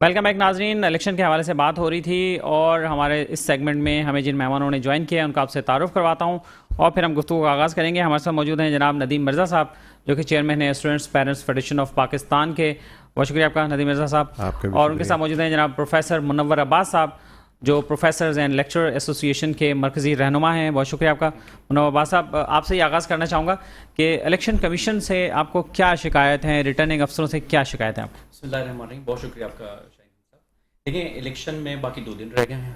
Welcome back ناظرین. Election کے حوالے سے بات ہو رہی تھی اور ہمارے اس سیگمنٹ میں ہمیں جن مہمانوں نے جوائن کیا ہے ان کا آپ سے تعارف کرواتا ہوں اور پھر ہم گفتگو کا آغاز کریں گے. ہمارے ساتھ موجود ہیں جناب ندیم مرزا صاحب جو کہ چیئرمین ہیں students parents federation of Pakistan کے. بہت شکریہ آپ کا ندیم مرزا صاحب. اور ان کے ساتھ موجود ہیں جناب پروفیسر منور عباس صاحب جو پروفیسرز اینڈ لیکچرر ایسوسیشن کے مرکزی رہنما ہیں. بہت شکریہ آپ کا منور عباس صاحب. آپ سے یہ آغاز کرنا چاہوں گا کہ الیکشن کمیشن سے آپ کو کیا شکایت ہیں, ریٹرننگ افسروں سے کیا شکایت ہیں آپ؟ بسم اللہ الرحمن الرحیم. بہت شکریہ آپ کا شاہین صاحب. دیکھیں الیکشن میں باقی 2 دن رہ گئے ہیں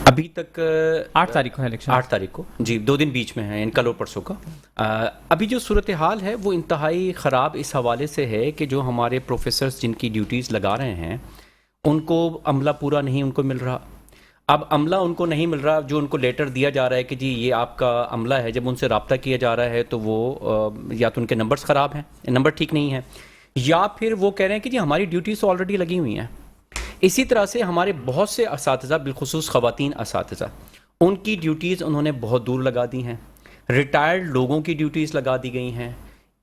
ابھی تک. 8 تاریخ کو ہے الیکشن. 8 تاریخ کو جی 2 دن بیچ میں ہیں ان کل اور پرسوں کا. ابھی جو صورتحال ہے وہ انتہائی خراب اس حوالے سے ہے کہ جو ہمارے پروفیسرز جن کی ڈیوٹیز لگا رہے ہیں ان کو عملہ پورا نہیں ان کو مل رہا. اب عملہ ان کو نہیں مل رہا. جو ان کو لیٹر دیا جا رہا ہے کہ جی یہ آپ کا عملہ ہے, جب ان سے رابطہ کیا جا رہا ہے تو وہ یا تو ان کے نمبرز خراب ہیں, نمبر ٹھیک نہیں ہیں, یا پھر وہ کہہ رہے ہیں کہ جی ہماری ڈیوٹیز تو آلریڈی لگی ہوئی ہیں. اسی طرح سے ہمارے بہت سے اساتذہ بالخصوص خواتین اساتذہ ان کی ڈیوٹیز انہوں نے بہت دور لگا دی ہیں. ریٹائرڈ لوگوں کی ڈیوٹیز لگا دی گئی ہیں.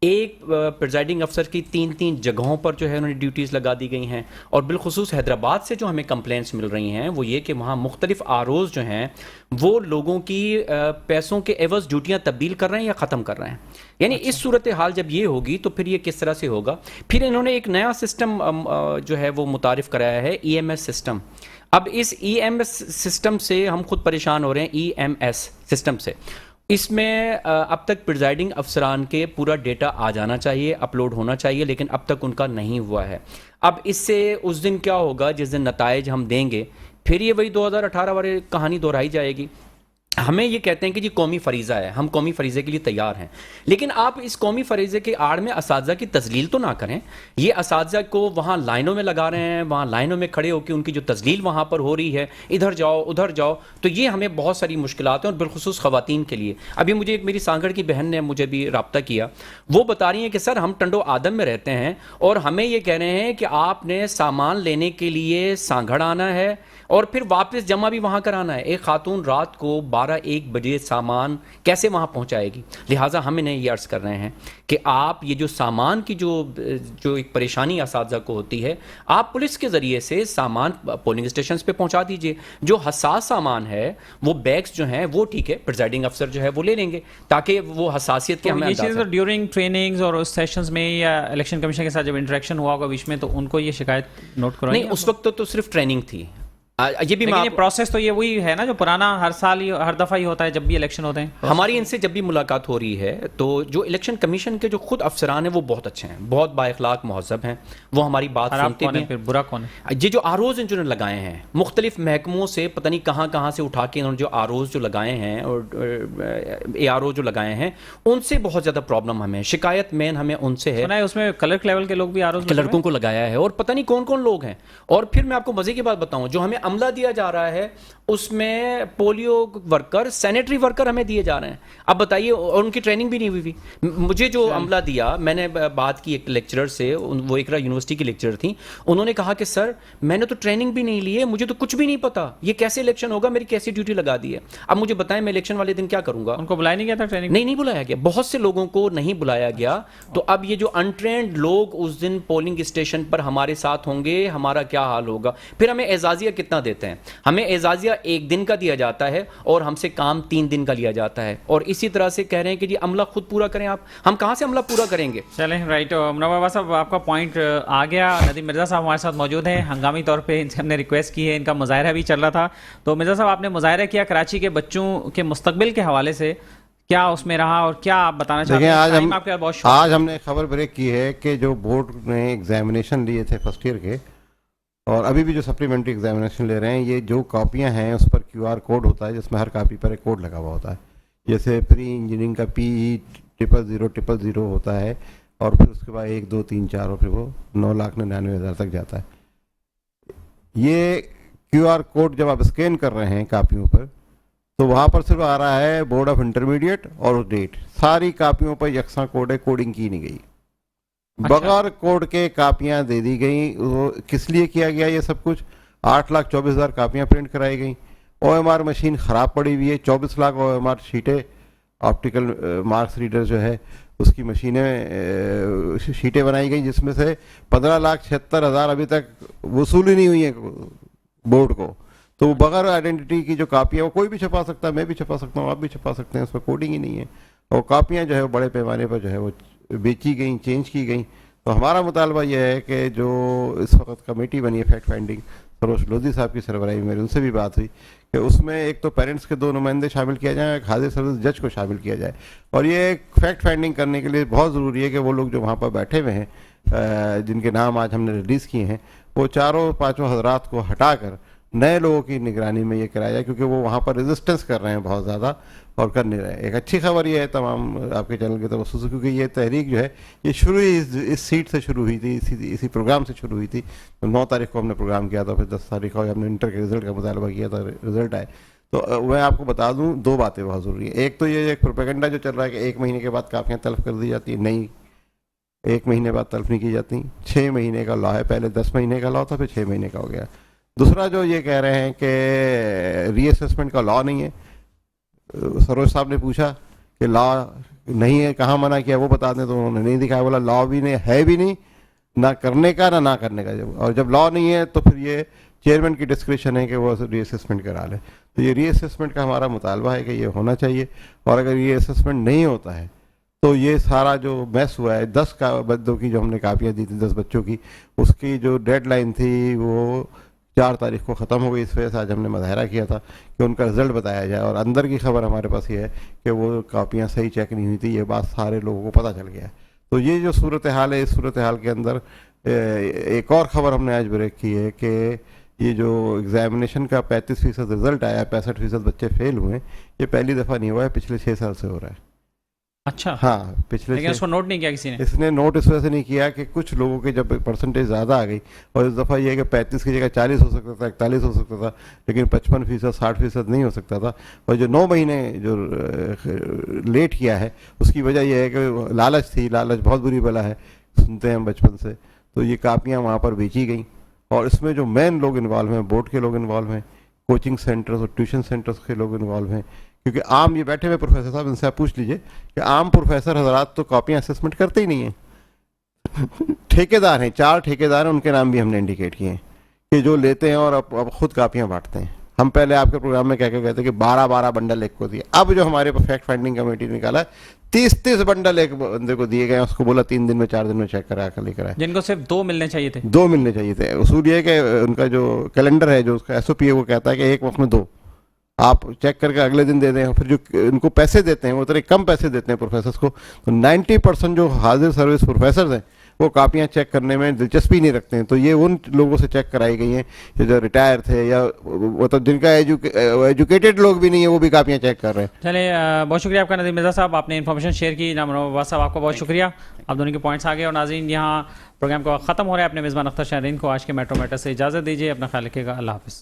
ایک پریزائڈنگ افسر کی 3 جگہوں پر جو ہے انہوں نے ڈیوٹیز لگا دی گئی ہیں. اور بالخصوص حیدرآباد سے جو ہمیں کمپلینٹس مل رہی ہیں وہ یہ کہ وہاں مختلف آروز جو ہیں وہ لوگوں کی پیسوں کے عوض ڈیوٹیاں تبدیل کر رہے ہیں یا ختم کر رہے ہیں. یعنی اس صورتحال جب یہ ہوگی تو پھر یہ کس طرح سے ہوگا. پھر انہوں نے ایک نیا سسٹم جو ہے وہ متعارف کرایا ہے, EMS سسٹم. اب اس EMS سسٹم سے ہم خود پریشان ہو رہے ہیں. EMS سسٹم سے اس میں اب تک پریزائڈنگ افسران کے پورا ڈیٹا آ جانا چاہیے, اپلوڈ ہونا چاہیے, لیکن اب تک ان کا نہیں ہوا ہے. اب اس سے اس دن کیا ہوگا جس دن نتائج ہم دیں گے پھر یہ وہی 2018 والی کہانی دہرائی جائے گی. ہمیں یہ کہتے ہیں کہ جی قومی فریضہ ہے, ہم قومی فریضے کے لیے تیار ہیں, لیکن آپ اس قومی فریضے کے آڑ میں اساتذہ کی تذلیل تو نہ کریں. یہ اساتذہ کو وہاں لائنوں میں لگا رہے ہیں, وہاں لائنوں میں کھڑے ہو کے ان کی جو تذلیل وہاں پر ہو رہی ہے, ادھر جاؤ ادھر جاؤ, تو یہ ہمیں بہت ساری مشکلات ہیں اور بالخصوص خواتین کے لیے. ابھی مجھے ایک میری سانگڑ کی بہن نے مجھے بھی رابطہ کیا, وہ بتا رہی ہیں کہ سر ہم ٹنڈو آدم میں رہتے ہیں اور ہمیں یہ کہہ رہے ہیں کہ آپ نے سامان لینے کے لیے سانگھڑ آنا ہے اور پھر واپس جمع بھی وہاں کرانا ہے. ایک خاتون رات کو 12-1 بجے سامان کیسے وہاں پہنچائے گی؟ لہٰذا ہم انہیں یہ عرض کر رہے ہیں کہ آپ یہ جو سامان کی جو ایک پریشانی اساتذہ کو ہوتی ہے, آپ پولیس کے ذریعے سے سامان پولنگ اسٹیشنز پہ پہنچا دیجئے. جو حساس سامان ہے وہ بیگز جو ہیں وہ ٹھیک ہے پریزائڈنگ افسر جو ہے وہ لے لیں گے تاکہ وہ حساسیت کے ہمیں یہ چیز ڈیورنگ ٹریننگز اور اس سیشنز میں یا الیکشن کمیشن کے ساتھ جب انٹریکشن ہوا ہوگا بیچ میں تو ان کو یہ شکایت نوٹ کروائی؟ نہیں, اس وقت تو صرف ٹریننگ تھی. یہ بھی پروسیس تو یہ وہی ہے نا جو پرانا ہر سال ہی ہر دفعہ ہی ہوتا ہے جب بھی الیکشن ہوتے ہیں. ہماری ان سے جب بھی ملاقات ہو رہی ہے تو جو الیکشن کمیشن کے جو خود افسران ہیں وہ بہت اچھے ہیں, بہت با اخلاق مہذب ہیں, وہ ہماری بات سنتے بھی ہیں. پھر برا کون ہے؟ یہ جو آروز انہوں نے لگائے ہیں مختلف محکموں سے پتہ نہیں کہاں کہاں سے اٹھا کے انہوں نے جو آروز جو لگائے ہیں اور ARO جو لگائے ہیں ان سے بہت زیادہ پرابلم ہمیں شکایت مین ہمیں ان سے ہے. اس میں کلرک لیول کے لوگ بھی آروز لڑکوں کو لگایا ہے اور پتہ نہیں کون کون لوگ ہیں. اور پھر میں آپ کو مزے کی بات بتاؤں, جو ہمیں عملہ دیا جا رہا ہے اس میں پولیو ورکر, سینیٹری ورکر ہمیں دیے جا رہے ہیں. اب بتائیے, اور ان کی ٹریننگ بھی نہیں ہوئی. مجھے جو عملہ دیا, میں نے بات کی ایک لیکچرر سے, وہ اقرا یونیورسٹی کی لیکچرر تھیں, انہوں نے کہا کہ سر میں نے تو ٹریننگ بھی نہیں لی ہے, مجھے تو کچھ بھی نہیں پتا یہ کیسے الیکشن ہوگا, میری کیسی ڈیوٹی لگا دی ہے. اب مجھے بتائیں میں الیکشن والے دن کیا کروں گا؟ ان کو بلایا نہیں گیا تھا ٹریننگ؟ نہیں بلایا گیا, بہت سے لوگوں کو نہیں بلایا گیا. تو اب یہ جو انٹرینڈ لوگ اس دن پولنگ اسٹیشن پر ہمارے ساتھ ہوں گے, ہمارا کیا حال ہوگا؟ پھر ہمیں اعزازیہ کتنا دیتے ہیں؟ ہمیں اعزازیہ 1 دن کا دیا جاتا ہے اور ہم سے کام 3 دن کا لیا جاتا ہے. اور اسی طرح سے کہہ رہے ہیں کہ جی عملہ خود پورا کریں آپ, ہم کہاں سے عملہ پورا کریں گے؟ چلیں رائٹ. منور عباس صاحب آپ کا پوائنٹ آ گیا. ندیم مرزا صاحب ہمارے ساتھ موجود ہیں, ہنگامی طور پہ ان سے ہم نے ریکویسٹ کی ہے, ان کا مظاہرہ بھی چل رہا تھا. تو مرزا صاحب آپ نے مظاہرہ کیا کراچی کے بچوں کے مستقبل کے حوالے سے, کیا اس میں رہا اور کیا آپ بتانا چاہتے ہیں؟ آج ہم نے خبر بریک کی ہے کہ جو بورڈ نے ایگزامینیشن لیے تھے فرسٹ ایئر کے اور ابھی بھی جو سپلیمنٹری ایگزامینیشن لے رہے ہیں, یہ جو کاپیاں ہیں اس پر QR کوڈ ہوتا ہے جس میں ہر کاپی پر ایک کوڈ لگا ہوا ہوتا ہے. جیسے پری انجینئرنگ کا PE0000 ہوتا ہے اور پھر اس کے بعد 1 2 3 4 اور پھر وہ 9,99,000 تک جاتا ہے. یہ QR کوڈ جب آپ اسکین کر رہے ہیں کاپیوں پر تو وہاں پر صرف آ رہا ہے بورڈ آف انٹرمیڈیٹ اور ڈیٹ. ساری کاپیوں پر یکساں کوڈ ہے, کوڈنگ کی نہیں گئی. بغیر کوڈ کے کاپیاں دے دی گئیں. وہ کس لیے کیا گیا یہ سب کچھ؟ 8,24,000 کاپیاں پرنٹ کرائی گئیں. OMR مشین خراب پڑی ہوئی ہے, 24 لاکھ OMR شیٹیں آپٹیکل مارکس ریڈر جو ہے اس کی مشینیں شیٹیں بنائی گئی جس میں سے 15,76,000 ابھی تک وصول ہی نہیں ہوئی ہیں بورڈ کو. تو وہ بغیر آئیڈینٹی کی جو کاپیاں وہ کوئی بھی چھپا سکتا ہے, میں بھی چھپا سکتا ہوں, آپ بھی چھپا سکتے ہیں, اس پر کوڈنگ ہی نہیں ہے. اور کاپیاں جو ہے وہ بڑے پیمانے پر جو ہے وہ بیچی گئیں, چینج کی گئیں. تو ہمارا مطالبہ یہ ہے کہ جو اس وقت کمیٹی بنی ہے فیکٹ فائنڈنگ, سروش لودھی صاحب کی سربراہی میں, ان سے بھی بات ہوئی کہ اس میں ایک تو پیرنٹس کے 2 نمائندے شامل کیا جائیں, ایک حاضر سروس جج کو شامل کیا جائے. اور یہ ایک فیکٹ فائنڈنگ کرنے کے لیے بہت ضروری ہے کہ وہ لوگ جو وہاں پر بیٹھے ہوئے ہیں جن کے نام آج ہم نے ریلیز کیے ہیں, وہ 4-5 حضرات کو ہٹا کر نئے لوگوں کی نگرانی میں یہ کرایا جائے, کیونکہ وہ وہاں پر ریزسٹنس کر رہے ہیں بہت زیادہ اور کر نہیں رہے. ایک اچھی خبر یہ ہے تمام آپ کے چینل کے توسط سے, کیونکہ یہ تحریک جو ہے یہ شروع ہی اس سیٹ سے شروع ہوئی تھی, اسی پروگرام سے شروع ہوئی تھی. 9 تاریخ کو ہم نے پروگرام کیا تھا, پھر 10 تاریخ کو ہم نے انٹر کے رزلٹ کا مطالبہ کیا تھا, رزلٹ آئے. تو میں آپ کو بتا دوں 2 باتیں بہت ضروری ہیں. ایک تو یہ ایک پروپیگنڈا جو چل رہا ہے کہ 1 مہینے کے بعد کاپیاں تلف کر دی جاتی ہیں, نہیں, 1 مہینے بعد تلف نہیں کی جاتی. 6 مہینے کا لا ہے, پہلے 10 مہینے کا لا تھا, پھر 6 مہینے کا ہو گیا. دوسرا جو یہ کہہ رہے ہیں کہ ری اسسمنٹ کا لا نہیں ہے, سروج صاحب نے پوچھا کہ لا نہیں ہے, کہاں منع کیا وہ بتا دیں, تو انہوں نے نہیں دکھایا, بولا لا بھی نہیں ہے, بھی نہیں, نہ کرنے کا نہ کرنے کا. اور جب لا نہیں ہے تو پھر یہ چیئرمین کی ڈسکریشن ہے کہ وہ ری اسسمنٹ کرا لے. تو یہ ری اسسمنٹ کا ہمارا مطالبہ ہے کہ یہ ہونا چاہیے. اور اگر ری اسسمنٹ نہیں ہوتا ہے تو یہ سارا جو میس ہوا ہے, 10 بچوں کی جو ہم نے کاپیاں دی تھیں 10 بچوں کی, اس کی جو ڈیڈ لائن تھی وہ 4 تاریخ کو ختم ہو گئی. اس وجہ سے آج ہم نے مظاہرہ کیا تھا کہ ان کا رزلٹ بتایا جائے. اور اندر کی خبر ہمارے پاس یہ ہے کہ وہ کاپیاں صحیح چیک نہیں ہوئی تھی, یہ بات سارے لوگوں کو پتہ چل گیا ہے. تو یہ جو صورتحال ہے, اس صورتحال کے اندر ایک اور خبر ہم نے آج بریک کی ہے کہ یہ جو ایگزامینیشن کا 35% رزلٹ آیا, 65% بچے فیل ہوئے, یہ پہلی دفعہ نہیں ہوا ہے, پچھلے 6 سال سے ہو رہا ہے. اچھا, ہاں پچھلے, لیکن اس کو نوٹ نہیں کیا کسی نے. اس نے نوٹ اس وجہ سے نہیں کیا کہ کچھ لوگوں کے جب پرسنٹیج زیادہ آ گئی, اور اس دفعہ یہ ہے کہ 35 کی جگہ 40 ہو سکتا تھا, 41 ہو سکتا تھا, لیکن 55%, 60% نہیں ہو سکتا تھا. اور جو 9 مہینے جو لیٹ کیا ہے اس کی وجہ یہ ہے کہ لالچ تھی. لالچ بہت بری بلا ہے, سنتے ہیں ہم بچپن سے. تو یہ کاپیاں وہاں پر بیچی گئیں, اور اس میں جو مین لوگ انوالو ہیں, بورڈ کے لوگ انوالو ہیں, کوچنگ سینٹرز اور ٹیوشن سینٹرز کے لوگ انوالو ہیں. کیونکہ عام یہ بیٹھے ہوئے پروفیسر صاحب, ان سے آپ پوچھ لیجئے کہ عام پروفیسر حضرات تو کاپیاں اسسمنٹ کرتے ہی نہیں ہیں. ٹھیکیدار ہیں, 4 ٹھیکیدار ہیں, ان کے نام بھی ہم نے انڈیکیٹ کیے ہیں کہ جو لیتے ہیں اور اب خود کاپیاں بانٹتے ہیں. ہم پہلے آپ کے پروگرام میں کہہ کے گئے تھے کہ 12 بنڈل ایک کو دیے. اب جو ہمارے فیکٹ فائنڈنگ کمیٹی نے نکالا ہے 30 بنڈل ایک بندے کو دیے گئے ہیں, اس کو بولا 3 دن میں 4 دن میں چیک کرا کر لے کر آئے, جن کو صرف 2 ملنے چاہیے تھے. 2 ملنے چاہیے تھے. اصول یہ ہے کہ ان کا جو کیلنڈر ہے, جو اس کا SOP ہے, وہ کہتا ہے کہ ایک وقت میں 2 آپ چیک کر کے اگلے دن دے دیں. پھر جو ان کو پیسے دیتے ہیں وہ اتنے کم پیسے دیتے ہیں پروفیسرز کو. تو 90% جو حاضر سروس پروفیسرز ہیں وہ کاپیاں چیک کرنے میں دلچسپی نہیں رکھتے ہیں. تو یہ ان لوگوں سے چیک کرائی گئی ہیں جو ریٹائر تھے, یا مطلب جن کا ایجوکیٹڈ لوگ بھی نہیں ہیں, وہ بھی کاپیاں چیک کر رہے ہیں. چلیں, بہت شکریہ آپ کا ندیم مرزا صاحب, آپ نے انفارمیشن شیئر کی. نامور صاحب آپ کا بہت شکریہ, آپ دونوں کے پوائنٹس آ گئے. اور ناظرین, یہاں پروگرام کو ختم ہو رہا ہے. اپنے میزبان اختر شاہرین کو آج کے میٹرو میٹر سے اجازت دیجیے. اپنا خیال رکھیے گا. اللہ حافظ.